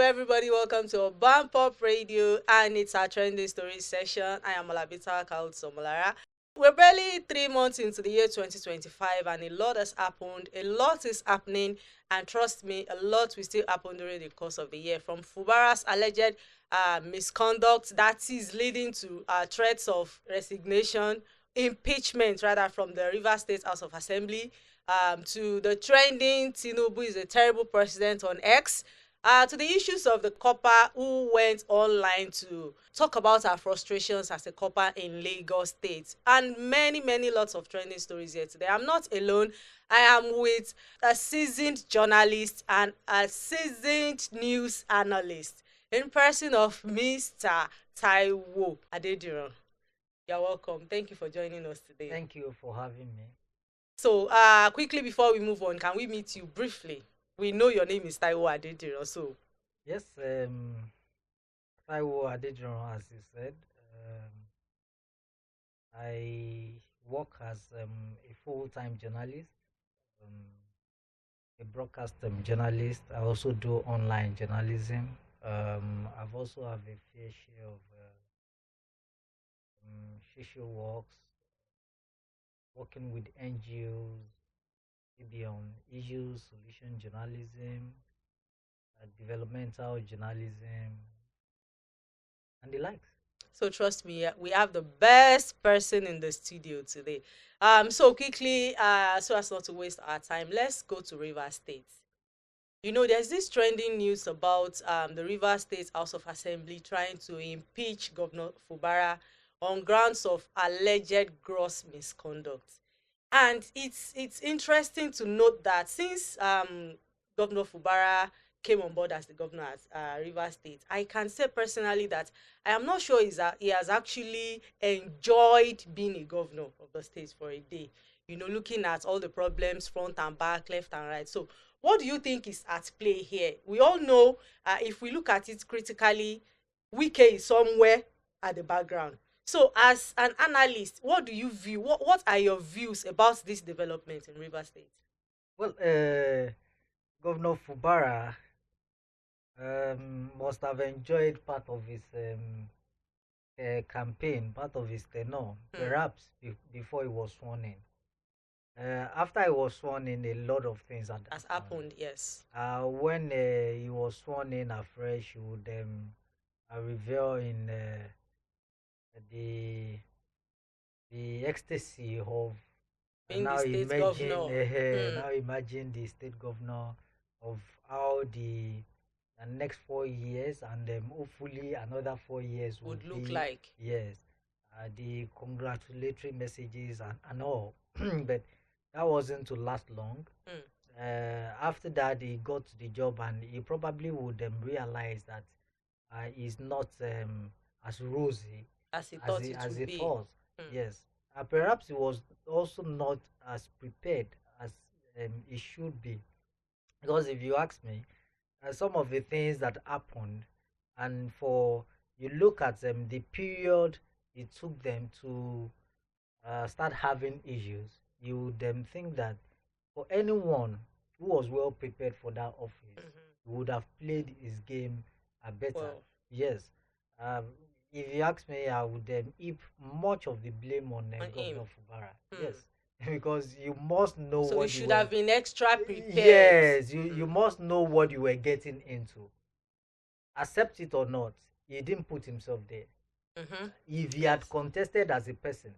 everybody. Welcome to Urbanpop Radio, and it's our trending stories session. I am Alabi called Omolara. We're barely 3 months into the year 2025, and a lot has happened. A lot is happening, and trust me, a lot will still happen during the course of the year. From Fubara's alleged misconduct that is leading to threats of resignation, impeachment rather, from the Rivers State House of Assembly, to the trending Tinubu is a terrible president on X, to the issues of the copper who went online to talk about our frustrations as a copper in Lagos State, and many, many lots of trending stories here today. I'm not alone. I am with a seasoned journalist and a seasoned news analyst in person of Mr. Taiwo Adediran. You're welcome. Thank you for joining us today. Thank you for having me. So, quickly before we move on, can we meet you briefly? We know your name is Taiwo Adediran, so. Yes, Taiwo Adediran, as you said. I work as a full-time journalist, a broadcast journalist. I also do online journalism. I've also have a fair share of social works, working with NGOs, maybe on issues, solution journalism, developmental journalism, and the likes. So trust me, we have the best person in the studio today. So quickly, so as not to waste our time, let's go to Rivers State. You know, there's this trending news about the Rivers State House of Assembly trying to impeach Governor Fubara on grounds of alleged gross misconduct. And it's interesting to note that since Governor Fubara came on board as the governor at Rivers State, I can say personally that I am not sure he has actually enjoyed being a governor of the state for a day. You know, looking at all the problems front and back, left and right. So, what do you think is at play here? We all know, if we look at it critically, Wike is somewhere at the background. So, as an analyst, what do you view? What are your views about this development in Rivers State? Well, Governor Fubara must have enjoyed part of his campaign, part of his tenure, perhaps before he was sworn in. After he was sworn in, a lot of things has happened. Yes. When he was sworn in afresh, he would reveal in the ecstasy of being the state governor. Now imagine the state governor, of how the next 4 years and hopefully another 4 years would look like. Yes, the congratulatory messages and all. But that wasn't to last long. After that, he got the job, and he probably would realize that he's not as rosy as he thought it would be. Yes, perhaps he was also not as prepared as he should be, because if you ask me, some of the things that happened, and for you look at the period it took them to start having issues, you would think that for anyone who was well prepared for that office, he would have played his game better. Well. Yes. If you ask me, I would heap much of the blame on Governor Fubara. Yes, because you must know. So what you should have been extra prepared. Yes, you must know what you were getting into. Accept it or not, he didn't put himself there. If he had contested as a person,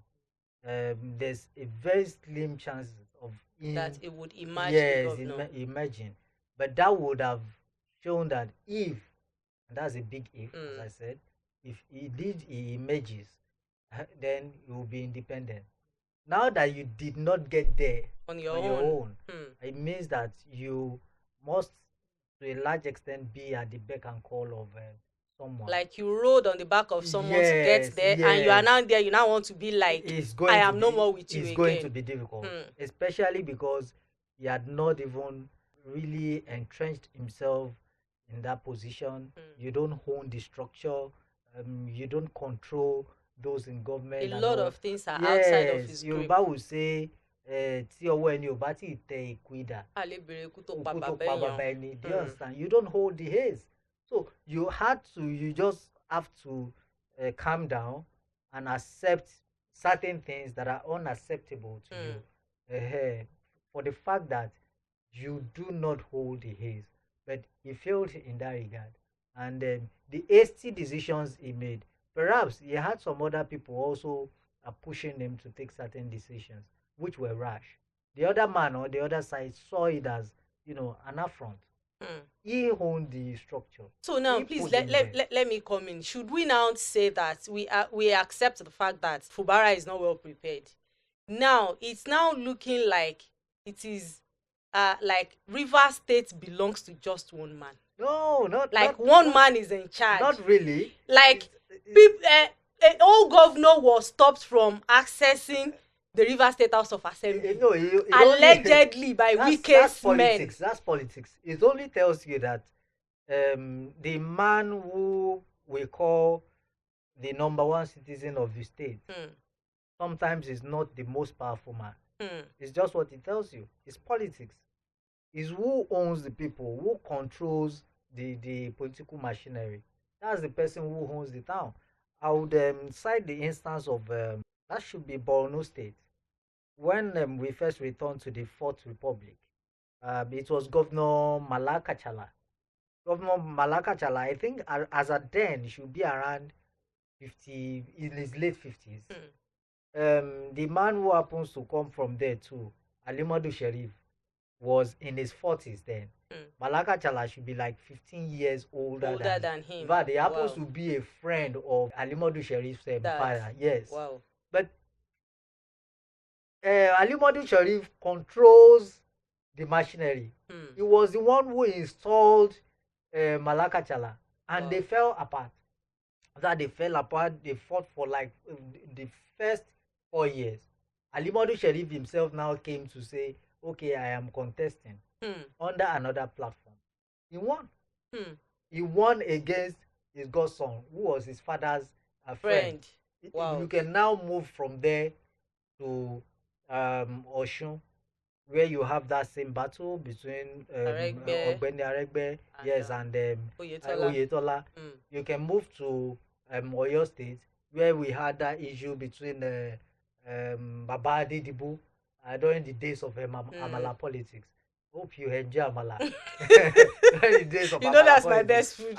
there's a very slim chance of him that it would emerge. Yes, imagine. But that would have shown that if, and that's a big if, as I said, if he emerges, then he will be independent. Now that you did not get there on your own, it means that you must, to a large extent, be at the beck and call of someone. Like you rode on the back of someone to get there, and you are now there. You now want to be like, I am no more with you again. It's going to be difficult, especially because he had not even really entrenched himself in that position. You don't own the structure. You don't control those in government. A lot of things are outside of his grip. Yoruba will say, tí ọwọ́ ẹni ò bá tí tẹ ìkú idà, òkú tó pa bàbá ẹ̀yàn. Do you understand? You don't hold the haze. So you just have to calm down and accept certain things that are unacceptable to you, uh, for the fact that you do not hold the haze. But he failed in that regard. And the hasty decisions he made, perhaps he had some other people also pushing him to take certain decisions, which were rash. The other man on the other side saw it as, an affront. He owned the structure. So now, He please put let, him let, there. let, let me come in. Should we now say that we accept the fact that Fubara is not well prepared? Now it's now looking like it is like River State belongs to just one man. No, not Like not one not man is in charge. not really. Like It, people, an old governor was stopped from accessing the River State House of Assembly no, it only allegedly by that's weakest men. politics. That's politics. It only tells you that the man who we call the number one citizen of the state sometimes is not the most powerful man. It's just what it tells you. It's politics. Is who owns the people, who controls the political machinery. That's the person who owns the town. I would cite the instance of that should be Borno State. When we first returned to the Fourth Republic, it was Governor Malakachala. Governor Malakachala, I think, as at then, he should be around 50, in his late 50s. The man who happens to come from there too, Alimadu Sharif, was in his 40s then. Malaka Chala should be like 15 years older Than him. In fact, he happens to be a friend of Alimadu Sharif's father. Yes. Wow. But Alimadu Sharif controls the machinery. He was the one who installed Malaka Chala, and they fell apart. That they fell apart, they fought for like the first 4 years. Alimadu Sharif himself now came to say, okay, I am contesting under another platform. He won. He won against his godson, who was his father's friend. Wow. You can now move from there to Oshun, where you have that same battle between Ogbeni Aregbe, yes, and Oyetola. You can move to Oyo State, where we had that issue between Baba Adediran during the days of Amala politics. Hope you enjoy Amala. During the days of Amala that's politics. my best food.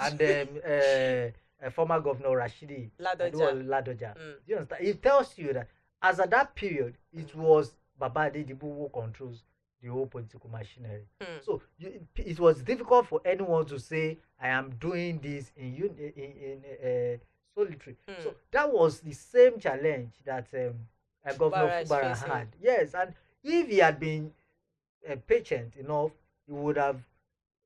And former Governor Rashidi Ladoja. You understand? It tells you that as at that period, it was Baba Adediran who controls the whole political machinery. So it was difficult for anyone to say, I am doing this in solitary. So that was the same challenge that Governor Fubara had. Yes, and if he had been patient enough, he would have,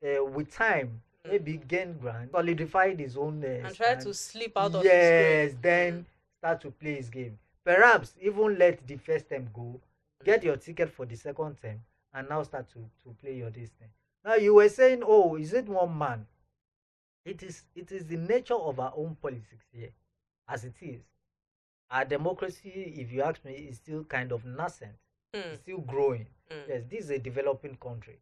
with time, maybe gained ground, solidified his own and try to slip out of his grave. Yes, then start to play his game. Perhaps even let the first term go, get your ticket for the second term, and now start to play your this thing. Now you were saying, oh, is it one man? It is the nature of our own politics here, as it is. Our democracy, if you ask me, is still kind of nascent. It's still growing. Yes, this is a developing country.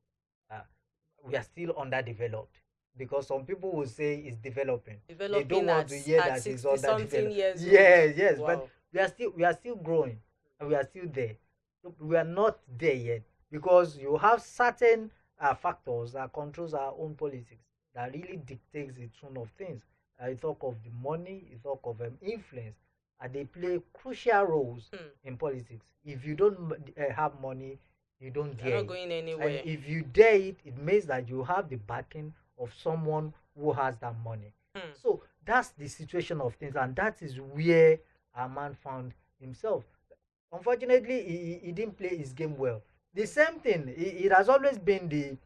We are still underdeveloped, because some people will say it's developing. They don't want to hear that it's underdeveloped. Yes, wow. But we are still growing, and we are still there. So we are not there yet, because you have certain factors that controls our own politics that really dictates the tune of things. You talk of the money, you talk of influence, and they play crucial roles in politics. If you don't have money, you don't dare. You're not going anywhere. And if you dare it, it means that you have the backing of someone who has that money. So that's the situation of things, and that is where our man found himself. Unfortunately, he didn't play his game well. The same thing. It has always been the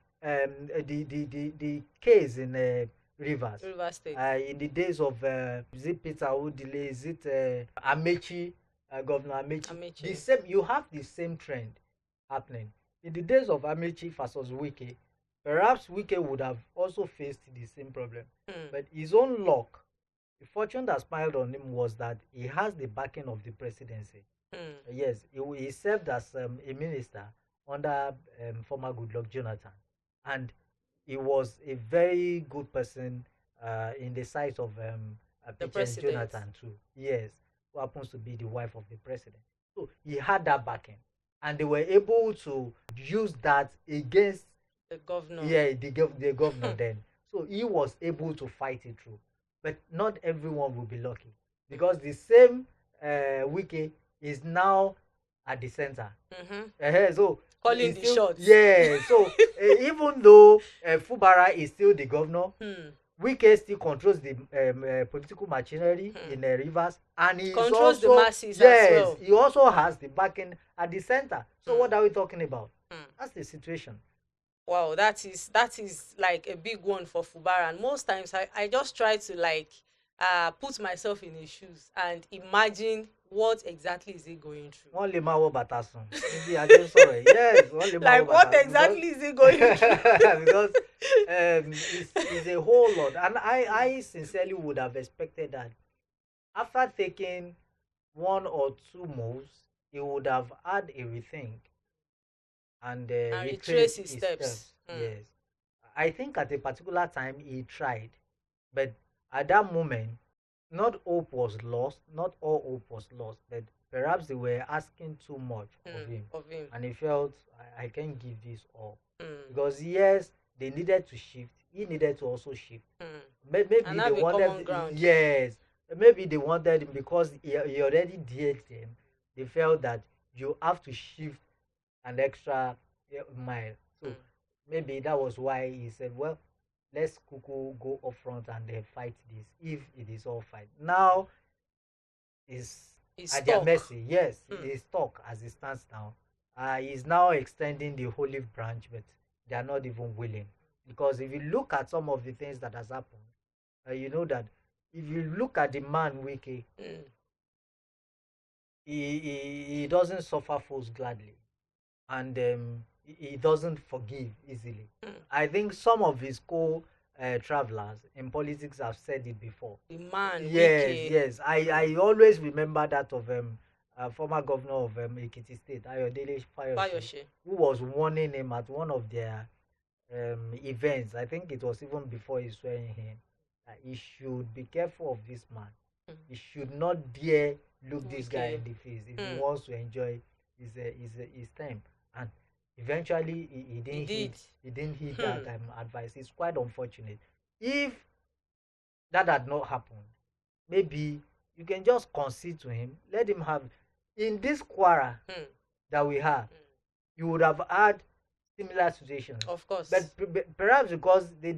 case in River State. In the days of is it Peter Odile, is it Amechi, Governor Amechi? The same. You have the same trend happening in the days of Amechi versus Wike. Perhaps Wike would have also faced the same problem, but his own luck, the fortune that smiled on him was that he has the backing of the presidency. Yes, he served as a minister under former Goodluck Jonathan, and he was a very good person in the sight of The Patience president. Jonathan too. Yes, who happens to be the wife of the president. So he had that backing, and they were able to use that against, The governor. yeah, the governor then. So he was able to fight it through. But not everyone will be lucky, because the same Wiki is now at the center. Mm-hmm. So Calling it's the still, shots. yeah. So even though Fubara is still the governor, Hmm. Wike still controls the political machinery Hmm. in Rivers, and he is Controls the also, masses as yes, well. he also has the backing at the center. So Hmm. what are we talking about? Hmm. That's the situation. Wow, that is like a big one for Fubara. And most times I just try to like put myself in his shoes and imagine what exactly is he going through. Wọ́n lè máa wọ bàtà sùn níbi àjẹ́ ń sọ̀rọ̀ yìí. Yes, wọ́n lè máa wọ Like bàtà what because exactly is he going through? because it's a whole lot, and I sincerely would have expected that after taking one or two moves, he would have had a rethink and And retrace retrace his his steps. steps. Yes, I think at a particular time he tried, but at that moment, not hope was lost. Not all hope was lost, but perhaps they were asking too much of him, Of him. and he felt, I can't give this all, Mm. because yes, they needed to shift. He needed to also shift. Mm. Maybe And they have a common wanted, ground. yes, maybe they wanted him because he already did them. They felt that you have to shift an extra mile. So Mm. maybe that was why he said, well, let's kuku go up front and fight this, if it is all fight. Now is He's at their stuck. mercy. Yes, he Mm. is stuck as it stands now. He's now extending the olive branch, but they are not even willing. Because if you look at some of the things that has happened, you know that if you look at the man Wiki, Mm. he doesn't suffer fools gladly, and he doesn't forgive easily. Mm. I think some of his travelers in politics have said it before. The man, Yes, Wiki. yes. I always remember that of former governor of Ekiti State, Ayodele Fayose, Fayoshe. who was warning him at one of their events. I think it was even before he swearing him, that he should be careful of this man. Mm. He should not dare look this guy Wiki. in the face if he Mm. wants to enjoy his time. And eventually, he He didn't heed did. he didn't heed that Hmm. advice. It's quite unfortunate. If that had not happened, maybe you can just concede to him, let him have, in this quarrel Hmm. that we have, Hmm. you would have had similar situations. Of course. But perhaps because they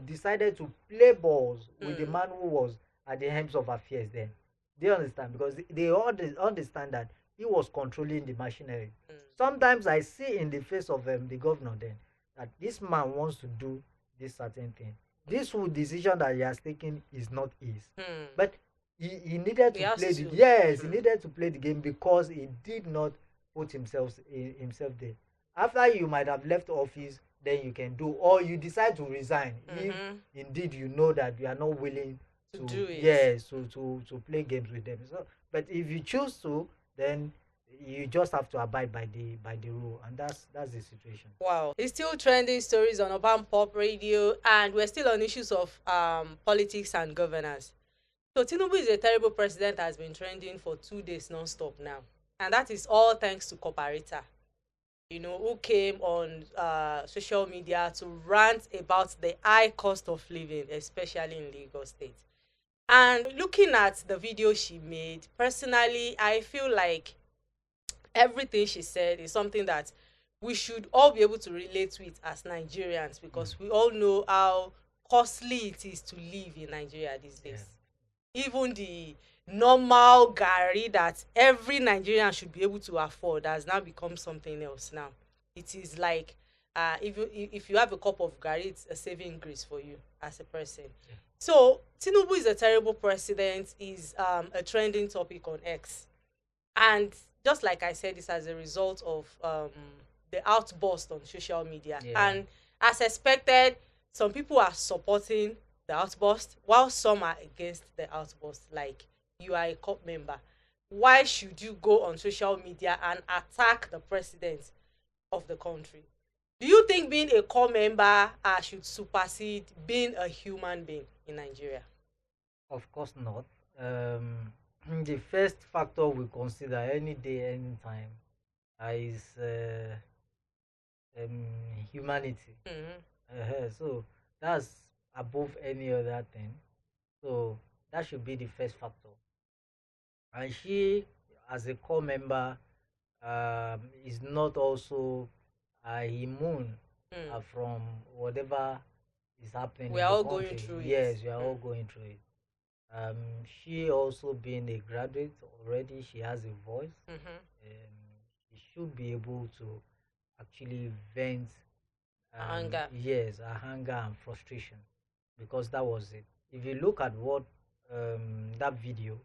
decided to play balls with the Hmm. man who was at the helms of affairs then. They understand, because they all understand that he was controlling the machinery. Hmm. Sometimes I see in the face of the governor then that this man wants to do this certain thing. This decision that he has taken is not his. Hmm. But he needed He to has play the to. yes, he Hmm. needed to play the game because he did not put himself there. After you might have left office, then you can do, or you decide to resign if Mm-hmm. indeed you know that you are not willing To to, do it. yes, to play games with them. So, but if you choose to, then you just have to abide by the rule, and that's the situation. Wow. It's still trending stories on Urbanpop Radio, and we're still on issues of politics and governance. So Tinubu is a terrible president has been trending for 2 days non-stop now. And that is all thanks to Cooperator, who came on social media to rant about the high cost of living, especially in Lagos State. And looking at the video she made, personally, I feel like everything she said is something that we should all be able to relate with as Nigerians, because we all know how costly it is to live in Nigeria these days. Even the normal gari that every Nigerian should be able to afford has now become something else now. It is like if you have a cup of gari, it's a saving grace for you as a person. Yeah. So Tinubu is a terrible president is a trending topic on X. And just like I said, it's as a result of the outburst on social media. Yeah. And as expected, some people are supporting the outburst, while some are against the outburst. Like, you are a COP member. Why should you go on social media and attack the president of the country? Do you think being a core member should supersede being a human being in Nigeria? Of course not. Um, the first factor we consider any day, anytime, is um, humanity. Mm-hmm. So that's above any other thing. So that should be the first factor. And she, as a core member, is not also immune Mm. from whatever is happening We in are the all going country. through it. Yes, we are all Mm. going through it. Um, she also being a graduate already, she has a voice. Mm-hmm. She should be able to actually vent, Anger. yes, her anger and frustration, because that was it. If you look at what that video,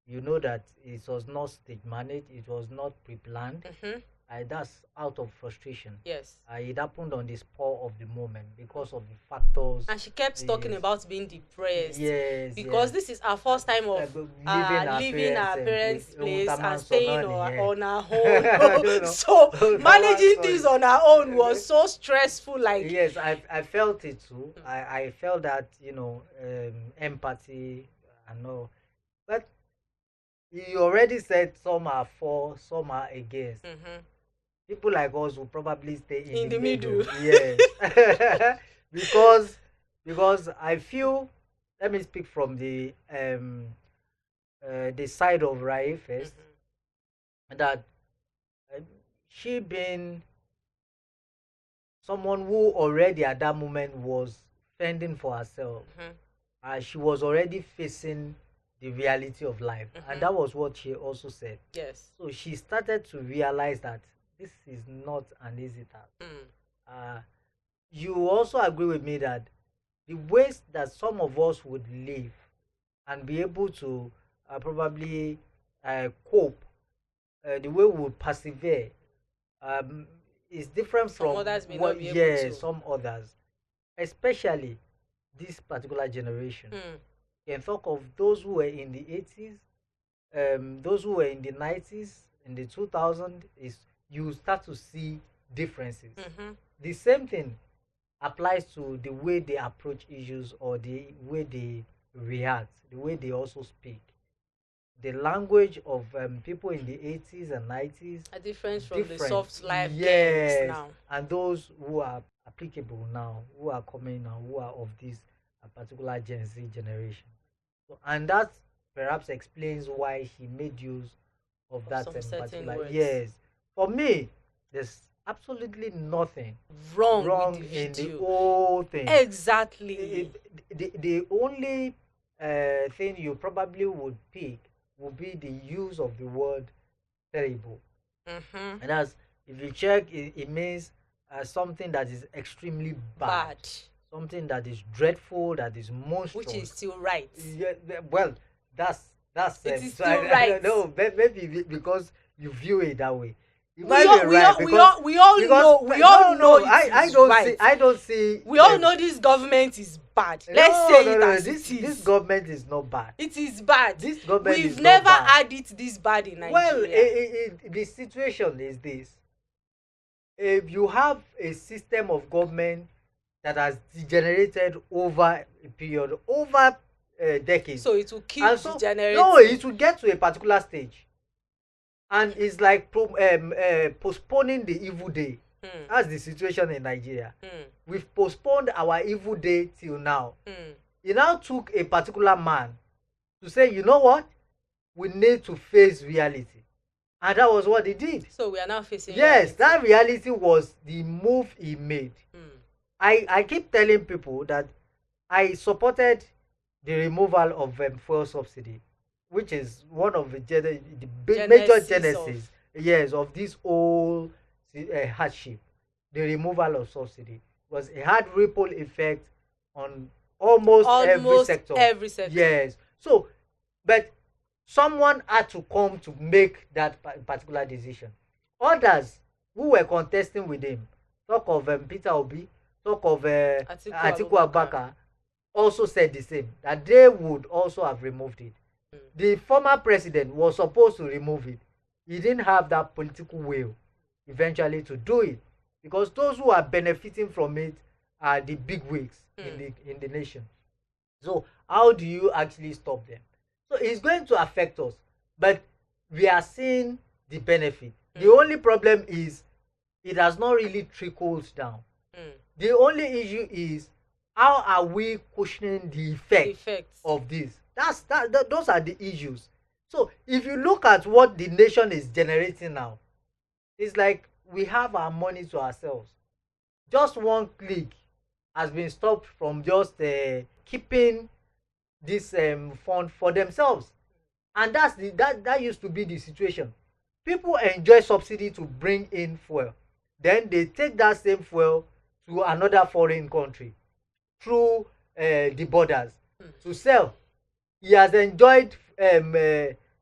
you know that it was not stage managed, it was not pre-planned. Mm-hmm. That's out of frustration. Yes. It happened on the spur of the moment because of the factors. And she kept talking Yes, about being depressed yes, because yes. this is our first time of leaving our parents' place and staying on our I own. don't know. So Someone, managing sorry. this on our own was so stressful. Like, Yes, I felt it too. I felt that, empathy and all. But you already said some are for, some are against. mm-hmm. People like us will probably stay in In the the middle. middle. Yes. because because I feel, let me speak from the side of Rai first, that uh, she being someone who already at that moment was fending for herself, she was already facing the reality of life, and that was what she also said. Yes. So she started to realize that this is not an easy task. You also agree with me that the ways that some of us would live and be able to probably cope, the way we would persevere, um, is different Some from others may what, not be able yeah, to. some others, especially this particular generation. You can talk of those who were in the 80s, those who were in the 90s, in the 2000s, is you start to see differences. The same thing applies to the way they approach issues or the way they react, the way they also speak. The language of people in the 80s and 90s A difference from the different, soft life girls yes, now. and those who are applicable now, who are coming now, who are of this particular Gen Z generation. So, and that perhaps explains why she made use of that Some certain particular. words. Yes, for me, there's absolutely nothing Wrong wrong with the in the video. whole thing. Exactly. The only thing you probably would pick would be the use of the word terrible. And as if you check, it means something that is extremely bad, something that is dreadful, that is monstrous, which is still right. Yeah, well, that's it is so still I right. don't know, maybe because you view it that way. It We might all, be we right all, we because all, we all because know. We no, all know no, it I is don't right. see, I don't see. We all know this government is bad. No, Let's say no, it no, as this it is. this government is not bad. It is bad. This government We've is not never bad. had it this bad in Nigeria. Well, the situation is this: if you have a system of government that has degenerated over a period, over decades, so it will keep and so degenerating. no, it will get to a particular stage, and it's like postponing the evil day. That's the situation in Nigeria. We've postponed our evil day till now. It now took a particular man to say, you know what, we need to face reality, and that was what he did. So we are now facing yes reality. That reality was the move he made. I keep telling people that I supported the removal of fuel subsidy, which is one of the major genesis of this whole hardship. The removal of subsidy was a hard ripple effect on almost every sector. Yes. So, but someone had to come to make that particular decision. Others who were contesting with him, talk of Peter Obi, talk of Atiku Abubakar, also said the same, that they would also have removed it. The former president was supposed to remove it. He didn't have that political will eventually to do it. because those who are benefiting from it are the big wigs in the nation. So how do you actually stop them? So it's going to affect us, but we are seeing the benefit. The only problem is it has not really trickled down. The only issue is how are we cushioning the effects of this? Those are the issues. So if you look at what the nation is generating now, it's like we have our money to ourselves. Just one click has been stopped from just keeping this fund for themselves, and that used to be the situation. People enjoy subsidy to bring in fuel, then they take that same fuel to another foreign country through the borders to sell. He has enjoyed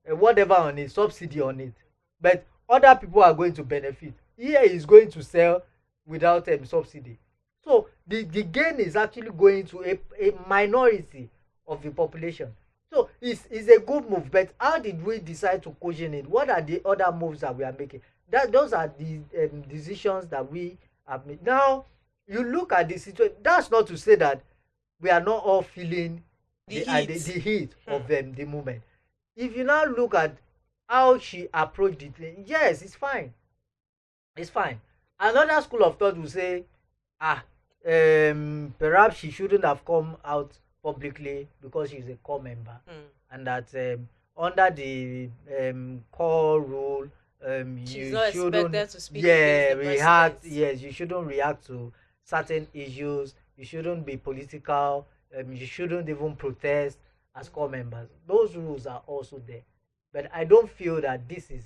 whatever on it, subsidy on it, but other people are going to benefit. Here is going to sell without subsidy. So the gain is actually going to a minority of the population. So it's a good move, but how did we decide to cushion it? What are the other moves that we are making? Those are the decisions that we have made. Now you look at the situation. That's not to say that we are not all feeling the heat of the movement. If you now look at how she approached it, yes, it's fine. It's fine. Another school of thought will say, perhaps she shouldn't have come out publicly because she's a core member, and that under the core rule, she's you not shouldn't expected to speak against the react. president. Yes, you shouldn't react to certain issues. You shouldn't be political. You shouldn't even protest as core members. Those rules are also there, but I don't feel that this is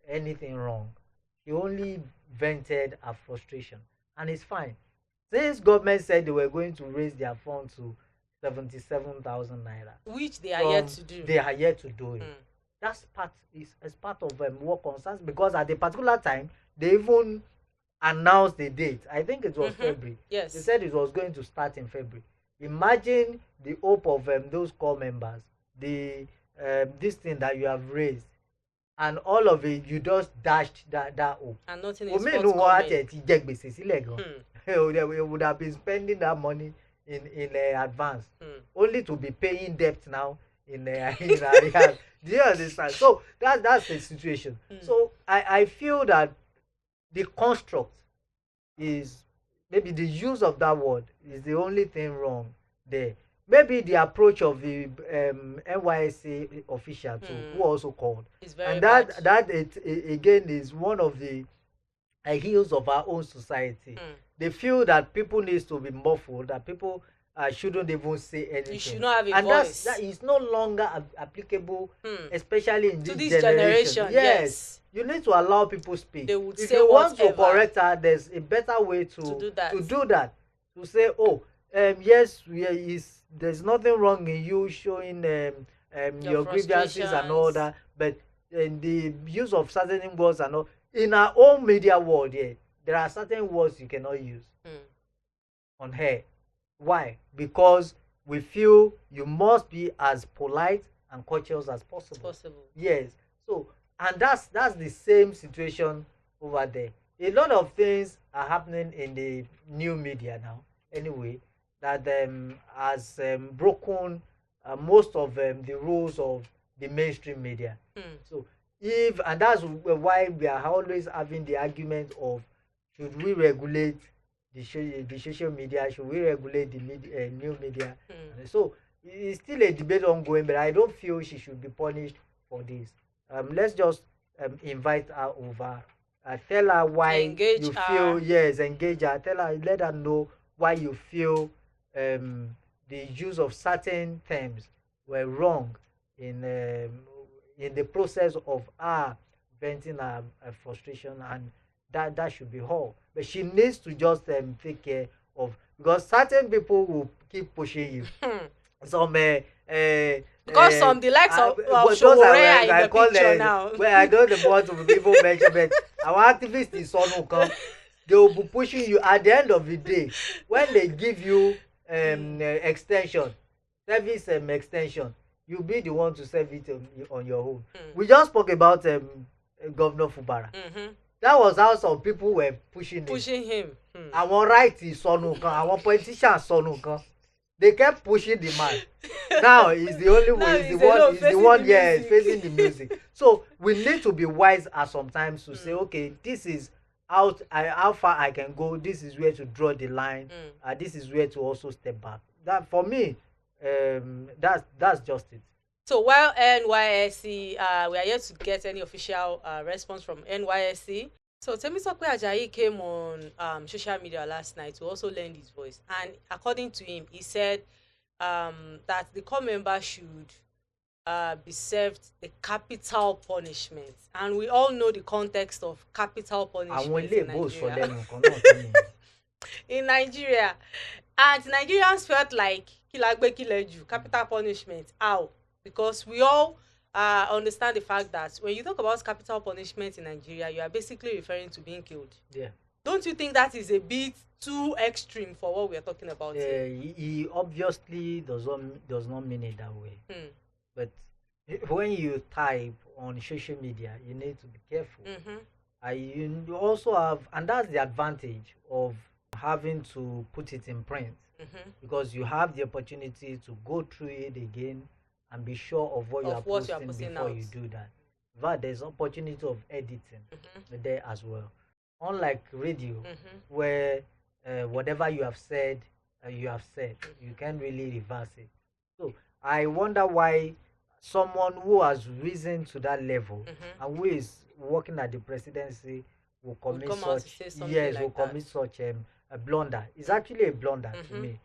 anything wrong. She only vented her frustration, and it's fine. Since government said they were going to raise their fund to 77,000 naira, which they are yet to do. They are yet to do it. That's part of what concerns, because at a particular time they even announced the date. I think it was February. Yes, they said it was going to start in February. Imagine the hope of those core members, the this thing that you have raised, and all of it you just dashed that hope. And nothing is forthcoming. They would have been spending that money in advance, only to be paying debt now in arrears. Do you understand? So that's the situation. So I feel that the construct is, maybe the use of that word is the only thing wrong there. Maybe the approach of the NYSC official too, who also called, is very and bad. that again is one of the heels of our own society. They feel that people needs to be muffled, that people shouldn't even say anything. You should not have a and voice. that is no longer applicable, especially in to this generation. Yes. You need to allow people speak. They would if say you want to whatever. correct her, there's a better way to do that. To say, oh, yes, there's nothing wrong in you showing your grievances and all that, but the use of certain words and all, in our own media world, there are certain words you cannot use on her. Why? Because we feel you must be as polite and courteous as possible. Yes. So, and that's the same situation over there. A lot of things are happening in the new media now, anyway, that has broken most of the rules of the mainstream media. So, and that's why we are always having the argument of, should we regulate the social media, should we regulate the new media? So it's still a debate ongoing, but I don't feel she should be punished for this. Let's just invite her over, tell her why engage you her. feel, yes, engage her, tell her, let her know why you feel the use of certain terms were wrong in the process of her venting her frustration, and that should be all. But she needs to just take care of, because certain people will keep pushing you. Some because some the likes of Showore are in the picture now. Well, I don't want to people mention, but our activists in Sonu come, they will be pushing you. At the end of the day, when they give you extension, service extension, you'll be the one to serve it on your own. We just spoke about Governor Fubara. that was how some people were pushing him. Àwọn right sọnù kan, àwọn politicians sọnù kan. They kept pushing the man. Now he's the only way. He's the one. Yeah, facing the music. So we need to be wise at sometimes to say, okay, this is how far I can go. This is where to draw the line. This is where to also step back. That for me, that's just it. So while NYSC, we are yet to get any official response from NYSC. So Temisope Ajayi came on social media last night to also lend his voice, and according to him, he said that the core member should be served the capital punishment, and we all know the context of capital punishment in Nigeria. In Nigeria, and Nigerians felt like kilagbe kileju, capital punishment. How? Because we all understand the fact that when you talk about capital punishment in Nigeria, you are basically referring to being killed. Yeah. Don't you think that is a bit too extreme for what we are talking about here? He obviously does not mean it that way. But when you type on social media, you need to be careful. You also have, and that's the advantage of having to put it in print, because you have the opportunity to go through it again and be sure of what you are posting before you do that. But there's opportunity of editing there as well. Unlike radio, where whatever you have said, you can't really reverse it. So I wonder why someone who has risen to that level and who is working at the presidency will commit such a blunder. It's actually a blunder to me,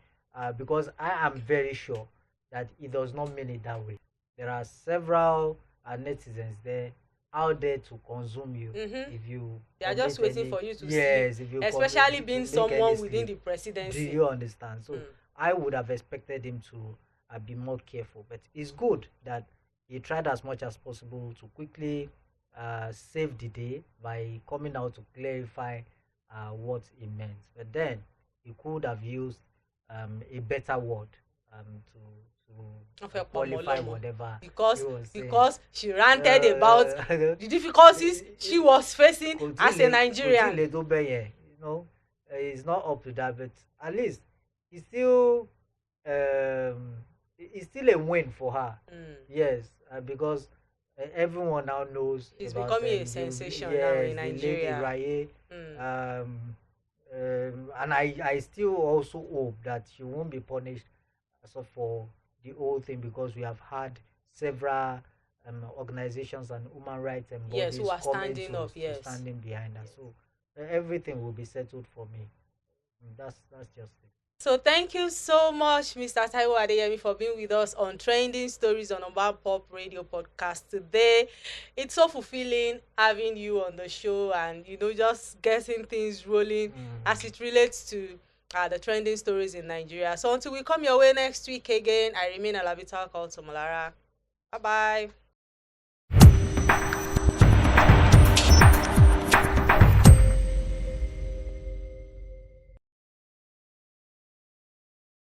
because I am very sure that it does not mean it that way. There are several netizens there out there to consume you if you. They are just waiting for you to sleep. If you especially being someone within the presidency. Do you understand? So I would have expected him to be more careful, but it's good that he tried as much as possible to quickly save the day by coming out to clarify what he meant. But then he could have used a better word to qualify whatever, because she ranted about the difficulties she was facing as a Nigerian. It's not up to that, but at least it's still a win for her. Yes, because everyone now knows she's becoming a sensation now in Nigeria. And I still also hope that she won't be punished for the whole thing, because we have had several organizations and human rights and bodies who are standing up, standing behind us. So everything will be settled for me. That's just it. So thank you so much, Mr. Taiwo Adeyemi, for being with us on Trending Stories on Urbanpop Radio Podcast today. It's so fulfilling having you on the show and, just getting things rolling as it relates to the trending stories in Nigeria. So until we come your way next week again, I remain Alabi called Omolara. Bye-bye.